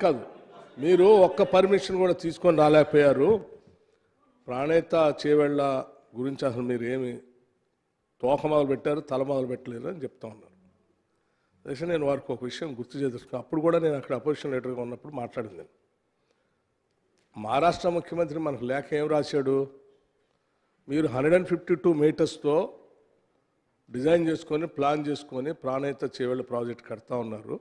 కాదు మీరు ఒక్క పర్మిషన్ కూడా తీసుకొని రాలేకపోయారు. ప్రాణేత చేవెళ్ళ గురించి అసలు మీరు ఏమి తోక మొదలు పెట్టారు, తల మొదలు పెట్టలేరు అని చెప్తా ఉన్నారు. అదే నేను వారికి ఒక విషయం గుర్తు చేస్తున్నాను. అప్పుడు కూడా నేను అక్కడ అపోజిషన్ లీడర్గా ఉన్నప్పుడు మాట్లాడింది. నేను మహారాష్ట్ర ముఖ్యమంత్రి మనకు లేఖ ఏం రాశాడు, మీరు 152 మీటర్స్తో డిజైన్ చేసుకొని ప్లాన్ చేసుకొని ప్రాణేత చేవెళ్ళ ప్రాజెక్ట్ కడతా ఉన్నారు,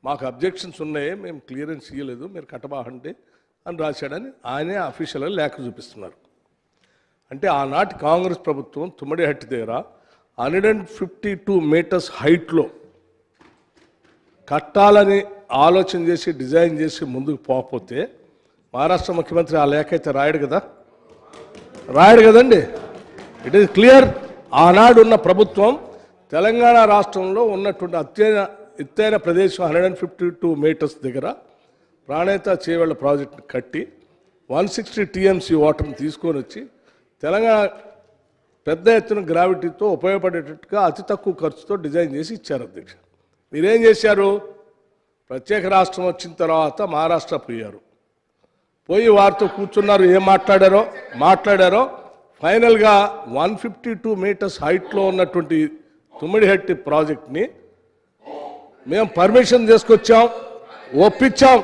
మాకు అబ్జెక్షన్స్ ఉన్నాయి, మేము క్లియరెన్స్ ఇవ్వలేదు, మీరు కట్టబాహండి అని రాశాడని ఆయనే అఫీషియల్గా లేఖ చూపిస్తున్నారు. అంటే ఆనాటి కాంగ్రెస్ ప్రభుత్వం తుమ్మడిహట్టి దగ్గర 152 మీటర్స్ హైట్లో కట్టాలని ఆలోచన చేసి డిజైన్ చేసి ముందుకు పోకపోతే మహారాష్ట్ర ముఖ్యమంత్రి ఆ లేఖ అయితే రాయడు కదా, రాయడు కదండి. It is clear. ఆనాడు ఉన్న ప్రభుత్వం తెలంగాణ రాష్ట్రంలో ఉన్నటువంటి ఎత్తైన ప్రదేశం 152 మీటర్స్ దగ్గర ప్రాణేత చేవెళ్ళ ప్రాజెక్టును కట్టి 160 TMC వాటర్ని తీసుకొని వచ్చి తెలంగాణ పెద్ద ఎత్తున గ్రావిటీతో ఉపయోగపడేటట్టుగా అతి తక్కువ ఖర్చుతో డిజైన్ చేసి ఇచ్చారు. అధ్యక్ష, మీరేం చేశారు, ప్రత్యేక రాష్ట్రం వచ్చిన తర్వాత మహారాష్ట్ర పోయి వారితో కూర్చున్నారు, ఏం మాట్లాడారో ఫైనల్గా 152 మీటర్స్ హైట్లో ఉన్నటువంటి తుమ్మిడిహట్టి ప్రాజెక్ట్ని మేము పర్మిషన్ తీసుకొచ్చాం, ఒప్పించాం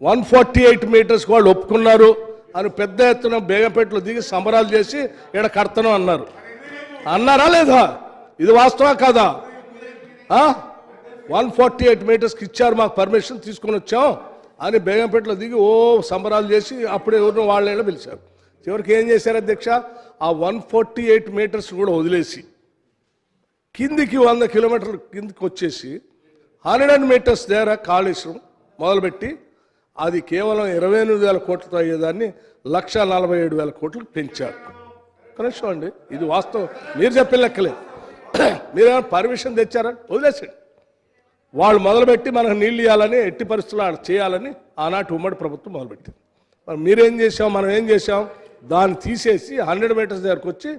148 మీటర్స్ వాళ్ళు ఒప్పుకున్నారు అని పెద్ద ఎత్తున బేగంపేటలో దిగి సంబరాలు చేసి ఇక్కడ కడతాను అన్నారా లేదా? ఇది వాస్తవా కాదా? 148 మీటర్స్కి ఇచ్చారు, మాకు పర్మిషన్ తీసుకొని వచ్చాం అని బేగంపేటలో దిగి సంబరాలు చేసి అప్పుడు ఎవరినో వాళ్ళైనా పిలిచారు. చివరికి ఏం చేశారు అధ్యక్ష, ఆ 148 మీటర్స్ కూడా వదిలేసి కిందికి 100 కిలోమీటర్లు కిందికి వచ్చేసి 100 మీటర్స్ దగ్గర కాళేశ్వరం మొదలుపెట్టి అది కేవలం 28,000 కోట్లతో అయ్యేదాన్ని 1,47,000 కోట్లకు పెంచారు. కనీసం అండి, ఇది వాస్తవం, మీరు చెప్పిన లెక్కలే. మీరేమైనా పర్మిషన్ తెచ్చారా? వదిలేసండి. వాళ్ళు మొదలుపెట్టి మనకు నీళ్ళు ఇవ్వాలని ఎట్టి పరిస్థితులు చేయాలని ఆనాటి ఉమ్మడి ప్రభుత్వం మొదలుపెట్టింది. మరి మీరేం చేసాం, మనం ఏం చేసాం, దాన్ని తీసేసి 100 మీటర్స్ దగ్గరకు వచ్చి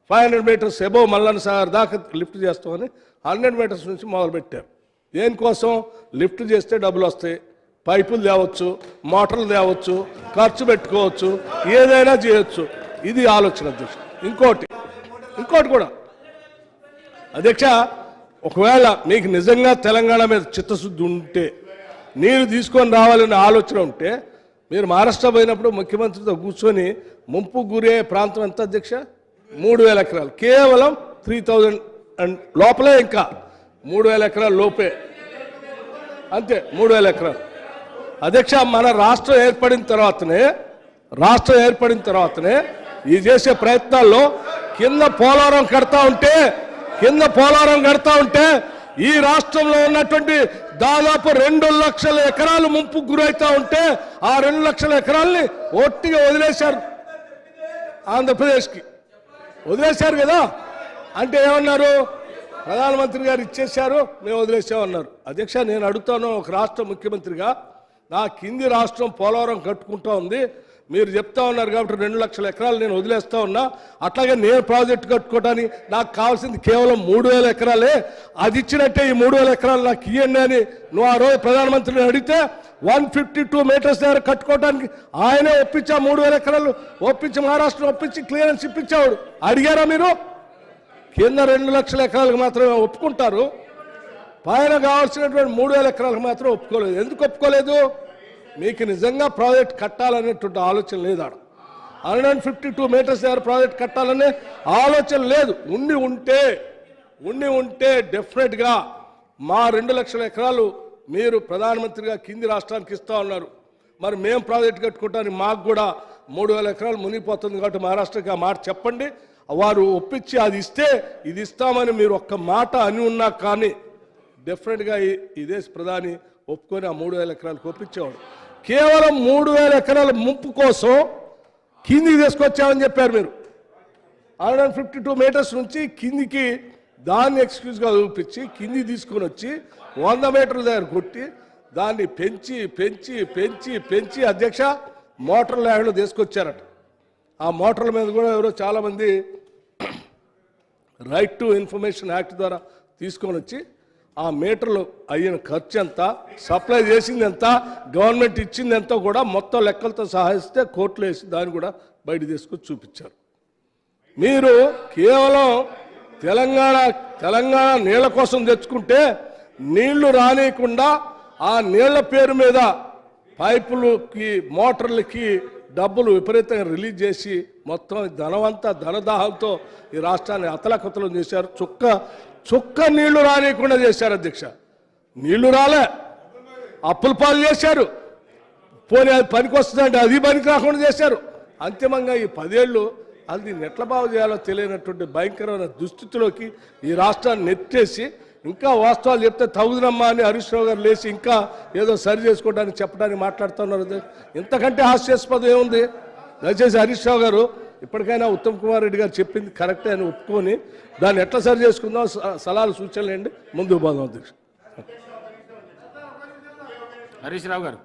500 మీటర్స్ అబోవ్ మల్లన్న సాగర్ దాకా లిఫ్ట్ చేస్తామని 100 మీటర్స్ నుంచి మొదలుపెట్టారు. దేనికోసం? లిఫ్ట్ చేస్తే డబ్బులు వస్తాయి, పైపులు తేవచ్చు, మోటార్లు తేవచ్చు, ఖర్చు పెట్టుకోవచ్చు, ఏదైనా చేయొచ్చు. ఇది ఆలోచన అధ్యక్ష. ఇంకోటి కూడా అధ్యక్ష, ఒకవేళ మీకు నిజంగా తెలంగాణ మీద చిత్తశుద్ధి ఉంటే, నీరు తీసుకొని రావాలనే ఆలోచన ఉంటే, మీరు మహారాష్ట్ర పోయినప్పుడు ముఖ్యమంత్రితో కూర్చొని ముంపు గురే ప్రాంతం ఎంత అధ్యక్ష? 3,000 ఎకరాలు, కేవలం 3,000 లోపలే, ఇంకా 3,000 ఎకరాల లోపే, అంతే 3,000 ఎకరాలు. అధ్యక్ష, మన రాష్ట్రం ఏర్పడిన తర్వాతనే ఈ చేసే ప్రయత్నాల్లో కింద పోలవరం కడతా ఉంటే ఈ రాష్ట్రంలో ఉన్నటువంటి దాదాపు 2 లక్షల ఎకరాలు ముంపు గురైతా ఉంటే ఆ 2 లక్షల ఎకరాలని ఒట్టిగా వదిలేశారు, ఆంధ్రప్రదేశ్కి వదిలేశారు కదా. అంటే ఏమన్నారు, ప్రధానమంత్రి గారు ఇచ్చేశారు, మేము వదిలేసామన్నారు. అధ్యక్ష, నేను అడుగుతాను ఒక రాష్ట్ర ముఖ్యమంత్రిగా, నా కింది రాష్ట్రం పోలవరం కట్టుకుంటా ఉంది, మీరు చెప్తా ఉన్నారు కాబట్టి 2 లక్షల ఎకరాలు నేను వదిలేస్తా ఉన్నా, అట్లాగే నేను ప్రాజెక్టు కట్టుకోవడానికి నాకు కావాల్సింది కేవలం 3,000 ఎకరాలే, అది ఇచ్చినట్టే ఈ 3,000 ఎకరాలు నాకు ఇవ్వండి అని నువ్వు ఆ రోజు ప్రధానమంత్రిని అడిగితే 152 మీటర్స్ దగ్గర కట్టుకోవడానికి ఆయనే 3,000 ఎకరాలు ఒప్పించి మహారాష్ట్ర ఒప్పించి క్లియరెన్స్ ఇప్పించాడు. అడిగారా మీరు? కింద 2 లక్షల ఎకరాలకు మాత్రమే ఒప్పుకుంటారు, పైన కావాల్సినటువంటి 3,000 ఎకరాలకు మాత్రం ఒప్పుకోలేదు. ఎందుకు ఒప్పుకోలేదు? మీకు నిజంగా ప్రాజెక్ట్ కట్టాలనేటువంటి ఆలోచన లేదు. 152 మీటర్స్ దగ్గర ప్రాజెక్ట్ కట్టాలనే ఆలోచన లేదు. ఉండి ఉంటే డెఫినెట్గా మా 2 లక్షల ఎకరాలు మీరు ప్రధానమంత్రిగా కింది రాష్ట్రానికి ఇస్తా ఉన్నారు, మరి మేము ప్రాజెక్ట్ కట్టుకోవడానికి మాకు కూడా 3,000 ఎకరాలు మునిగిపోతుంది కాబట్టి మహారాష్ట్రకి ఆ మాట చెప్పండి, వారు ఒప్పించి అది ఇస్తే ఇది ఇస్తామని మీరు ఒక్క మాట అని ఉన్నా కానీ డెఫినెట్గా ఈ దేశ ప్రధాని ఒప్పుకొని ఆ 3,000 ఎకరాలకు ఒప్పించేవాడు. కేవలం 3,000 ఎకరాల ముంపు కోసం కిందికి తీసుకొచ్చామని చెప్పారు మీరు. 152 మీటర్స్ నుంచి కిందికి దాన్ని ఎక్స్క్యూజ్గా చూపించి కింది తీసుకొని వచ్చి 100 మీటర్ల దగ్గర కొట్టి దాన్ని పెంచి అధ్యక్ష మోటార్ల యాడ్లో తీసుకొచ్చారట. ఆ మోటార్ల మీద కూడా ఎవరో చాలామంది రైట్ టు ఇన్ఫర్మేషన్ యాక్ట్ ద్వారా తీసుకొని వచ్చి ఆ మీటర్లు అయిన ఖర్చు ఎంత, సప్లై చేసింది ఎంత, గవర్నమెంట్ ఇచ్చింది ఎంత కూడా మొత్తం లెక్కలతో సహాయిస్తే కోర్టులో వేసి దాన్ని కూడా బయట తీసుకొచ్చి చూపించారు. మీరు కేవలం తెలంగాణ నీళ్ల కోసం తెచ్చుకుంటే నీళ్లు రానియకుండా ఆ నీళ్ల పేరు మీద పైపులకి మోటార్లకి డబ్బులు విపరీతంగా రిలీజ్ చేసి మొత్తం ధనదాహంతో ఈ రాష్ట్రాన్ని అతలకుతలం చేశారు. చుక్క నీళ్లు రానియకుండా చేశారు అధ్యక్ష. నీళ్లు రాలే, అప్పుల పాలు చేశారు. పోనీ అది పనికి వస్తుందంటే అది పనికి రాకుండా చేశారు. అంతిమంగా ఈ 10 ఏళ్ళు అది ఎట్ల బాగు చేయాలో తెలియనటువంటి భయంకరమైన దుస్థితిలోకి ఈ రాష్ట్రాన్ని నెట్టేసి, ఇంకా వాస్తవాలు చెప్తే తగుదనమ్మా అని హరీష్ రావు గారు లేచి ఇంకా ఏదో సరి చేసుకోవడానికి చెప్పడానికి మాట్లాడుతున్నారు. ఇంతకంటే హాస్యాస్పదం ఏముంది? దయచేసి హరీష్ రావు గారు ఇప్పటికైనా ఉత్తమ్ కుమార్ రెడ్డి గారు చెప్పింది కరెక్టే అని ఒప్పుకొని దాన్ని ఎట్లా సరి చేసుకుందాం సలహాలు సూచనలు ఏంటి ముందుకు పోదాం అధ్యక్ష. హరీష్ రావు గారు.